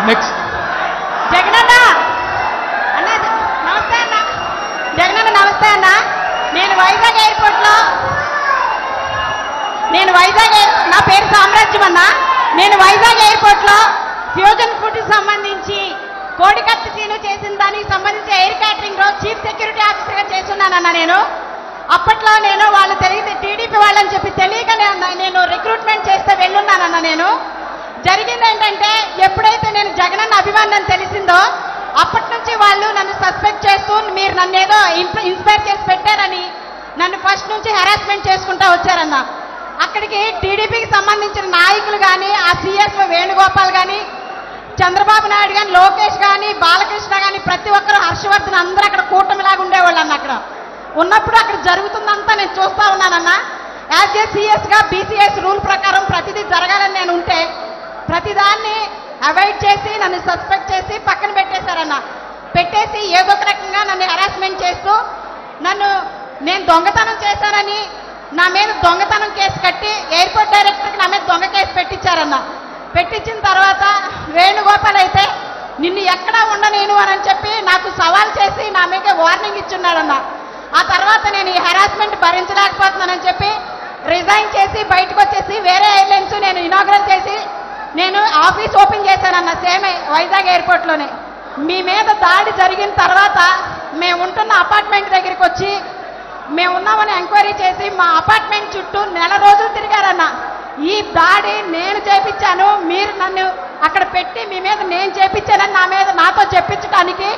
Next Jagananna అన్న నమస్తే అన్న. జగనన్న నమస్తే అన్న. నేను వైజాగ్ నా పేరు సామ్రాజ్యం అన్న. నేను వైజాగ్ ఎయిర్పోర్ట్లో ఫ్యూజన్ ఫుడ్ సంబంధించి కోడికత్తి సీను చేసిన దానికి సంబంధించి ఎయిర్ క్యాటరింగ్ లో చీఫ్ సెక్యూరిటీ ఆఫీసర్గా చేస్తున్నానన్న. నేను అప్పట్లో వాళ్ళు తెలియదు టీడీపీ వాళ్ళని చెప్పి తెలియక నేను రిక్రూట్మెంట్ చేస్తే వెళ్ళున్నానన్న. నేను జరిగింది ఏంటంటే, ఎప్పుడైతే నేను జగనన్న అభిమానం తెలిసిందో అప్పటి నుంచి వాళ్ళు నన్ను సస్పెక్ట్ చేస్తూ మీరు నన్ను ఏదో ఇన్స్పైర్ చేసి పెట్టారని నన్ను ఫస్ట్ నుంచి హెరాస్మెంట్ చేసుకుంటూ వచ్చారన్న. అక్కడికి టీడీపీకి సంబంధించిన నాయకులు కానీ, ఆ సిఎస్ వేణుగోపాల్ కానీ, చంద్రబాబు నాయుడు కానీ, లోకేష్ కానీ, బాలకృష్ణ కానీ, ప్రతి ఒక్కరు, హర్షవర్ధన్ అందరూ అక్కడ కూటమిలాగా ఉండేవాళ్ళు అన్న. అక్కడ ఉన్నప్పుడు అక్కడ జరుగుతుందంతా నేను చూస్తూ ఉన్నానన్న. యాజ్ ఏ సిఎస్గా బీసీఎస్ రూల్ ప్రకారం ప్రతిదీ జరగాలని నేను ఉంటే ప్రతిదాన్ని అవాయిడ్ చేసి నన్ను సస్పెక్ట్ చేసి పక్కన పెట్టేశారన్న. పెట్టేసి ఏదో ఒక రకంగా నన్ను హెరాస్మెంట్ చేస్తూ నేను దొంగతనం చేశానని నా మీద దొంగతనం కేసు కట్టి ఎయిర్పోర్ట్ డైరెక్టర్కి నా మీద దొంగ కేసు పెట్టించారన్న. పెట్టించిన తర్వాత వేణుగోపాల్ అయితే నిన్ను ఎక్కడా ఉండనేను అని చెప్పి నాకు సవాల్ చేసి నా మీద వార్నింగ్ ఇచ్చున్నాడన్న. ఆ తర్వాత నేను ఈ హెరాస్మెంట్ భరించలేకపోతున్నానని చెప్పి రిజైన్ చేసి బయటకు వచ్చేసి వేరే ఎయిర్లైన్స్ నేను ఇనాగ్రేట్ చేసి నేను ఆఫీస్ ఓపెన్ చేశానన్న. సేమ్ వైజాగ్ ఎయిర్పోర్ట్లోనే. మీ మీద దాడి జరిగిన తర్వాత మేము ఉంటున్న అపార్ట్మెంట్ దగ్గరికి వచ్చి మేము ఉన్నామని ఎంక్వైరీ చేసి మా అపార్ట్మెంట్ చుట్టూ నెల రోజులు తిరిగారన్న. ఈ దాడి నేను చేపించాను, మీరు నన్ను అక్కడ పెట్టి మీ మీద నేను చేపించానని నాతో చెప్పించడానికి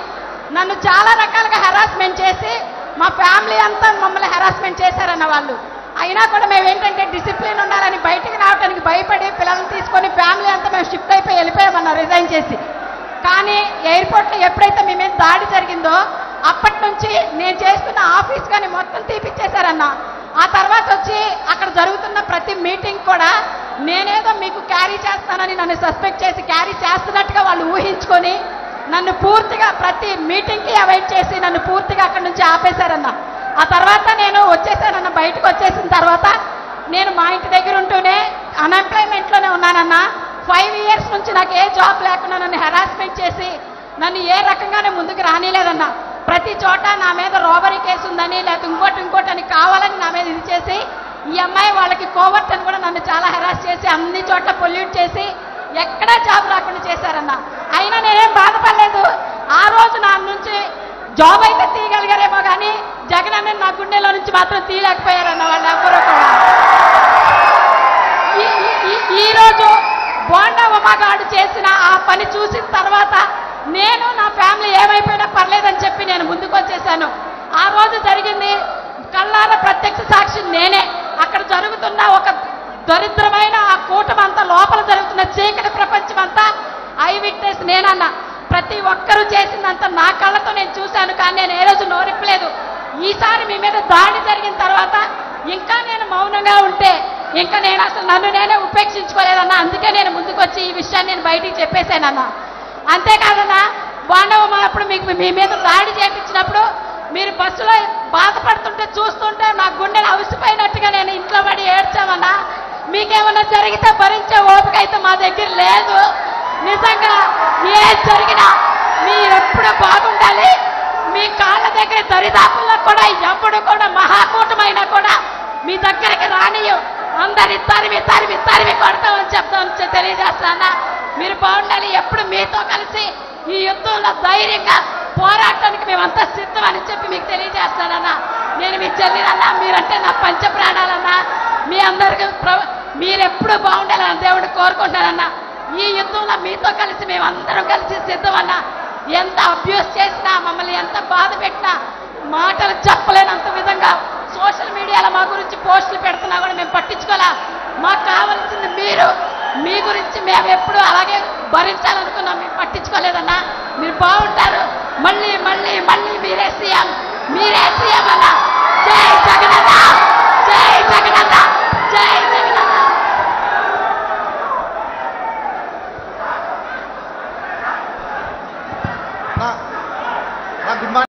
నన్ను చాలా రకాలుగా హెరాస్మెంట్ చేసి మా ఫ్యామిలీ అంతా మమ్మల్ని హెరాస్మెంట్ చేశారన్న వాళ్ళు. అయినా కూడా మేము ఏంటంటే డిసిప్లిన్ ఉండాలని బయటికి రావడానికి భయపడి పిల్లల్ని తీసుకొని ఫ్యామిలీ అంతా మేము షిఫ్ట్ అయిపోయి వెళ్ళిపోయామన్న రిజైన్ చేసి. కానీ ఎయిర్పోర్ట్లో ఎప్పుడైతే మీ మీద దాడి జరిగిందో అప్పటి నుంచి నేను చేస్తున్న ఆఫీస్ కానీ మొత్తం తీపిచ్చేశారన్న. ఆ తర్వాత వచ్చి అక్కడ జరుగుతున్న ప్రతి మీటింగ్ కూడా నేనేదో మీకు క్యారీ చేస్తానని నన్ను సస్పెక్ట్ చేసి క్యారీ చేస్తున్నట్టుగా వాళ్ళు ఊహించుకొని నన్ను పూర్తిగా ప్రతి మీటింగ్కి అవాయిడ్ చేసి నన్ను పూర్తిగా అక్కడి నుంచి ఆపేశారన్న. ఆ తర్వాత నేను వచ్చేసానన్న. బయటకు వచ్చేసిన తర్వాత నేను మా ఇంటి దగ్గర ఉంటూనే అన్ఎంప్లాయ్మెంట్లోనే ఉన్నానన్న. 5 years నుంచి నాకు ఏ జాబ్ లేకుండా నన్ను హెరాస్మెంట్ చేసి నన్ను ఏ రకంగానే ముందుకు రానిలేదన్న. ప్రతి చోట నా మీద రోబరీ కేసు ఉందని లేకపోతే ఇంకోటి అని కావాలని నా మీద ఇది చేసి ఈ అమ్మాయి వాళ్ళకి కోవర్ట్ అని కూడా నన్ను చాలా హెరాస్ చేసి అన్ని చోట్ల పొల్యూట్ చేసి ఎక్కడా జాబ్ రాకుండా చేశారన్న. అయినా నేనేం బాధపడలేదు. ఆ రోజు నా నుంచి జాబ్ అయితే తీయగలిగారేమో కానీ జగనన్న నా గుండెలో నుంచి మాత్రం తీయలేకపోయారన్న వాళ్ళు ఎవరో కూడా. ఈరోజు బోండా ఉమాగాడు చేసిన ఆ పని చూసిన తర్వాత నేను నా ఫ్యామిలీ ఏమైపోయినా పర్లేదని చెప్పి నేను ముందుకు వచ్చేసాను. ఆ రోజు జరిగింది కళ్ళార ప్రత్యక్ష సాక్షి నేనే. అక్కడ జరుగుతున్న ఒక దరిద్రమైన ఆ కూటమంతా, లోపల జరుగుతున్న చీకటి ప్రపంచం అంతా ఐ విట్నెస్ నేనన్న. ప్రతి ఒక్కరూ చేసిందంతా నా కళ్ళతో నేను చూశాను. కానీ నేను ఏ రోజు నోరిప్పలేదు. ఈసారి మీ మీద దాడి జరిగిన తర్వాత ఇంకా నేను మౌనంగా ఉంటే ఇంకా నేను అసలు నన్ను నేనే ఉపేక్షించుకోలేదన్న. అందుకే నేను ముందుకు వచ్చి ఈ విషయాన్ని నేను బయటికి చెప్పేశానన్న. అంతేకాదన్నా, బాండవమ్మ అప్పుడు మీ మీద దాడి చేయించినప్పుడు మీరు బస్సులో బాధపడుతుంటే చూస్తుంటే నా గుండెలు అవిసిపోయినట్టుగా నేను ఇంట్లో పడి ఏడ్చామన్నా. మీకేమన్నా జరిగితే భరించే ఓపిక అయితే మా దగ్గర లేదు. నిజంగా ఏది జరిగినా మీరెప్పుడు బాగుండాలి. మీ కాళ్ళ దగ్గర దరిదాపుల్లో కూడా ఎప్పుడు కూడా మహాకూటమైనా కూడా మీ దగ్గరికి రానియు. అందరి తరిమి కొడతామని చెప్తామని తెలియజేస్తానా. మీరు బాగుండాలి. ఎప్పుడు మీతో కలిసి ఈ యుద్ధంలో ధైర్యంగా పోరాటానికి మేమంతా సిద్ధమని చెప్పి మీకు తెలియజేస్తానన్నా. నేను మీ చెల్లినన్నా, మీరంటే నా పంచ ప్రాణాలన్నా. మీ అందరికీ మీరెప్పుడు బాగుండాలని దేవుడు కోరుకుంటానన్నా. ఈ యుద్ధంలో మీతో కలిసి మేమందరం కలిసి సిద్ధమన్నా. ఎంత అబ్యూస్ చేసినా, మమ్మల్ని ఎంత బాధ పెట్టినా, మాటలు చెప్పలేనంత విధంగా సోషల్ మీడియాలో మా గురించి పోస్టులు పెడుతున్నా కూడా మేము పట్టించుకోలే. మాకు కావాల్సింది మీరు. మీ గురించి మేము ఎప్పుడు అలాగే భరించాలనుకున్నాం. మేము పట్టించుకోలేదన్నా. మీరు బాగుంటారు. మళ్ళీ మీరే సీఎం అన్నా.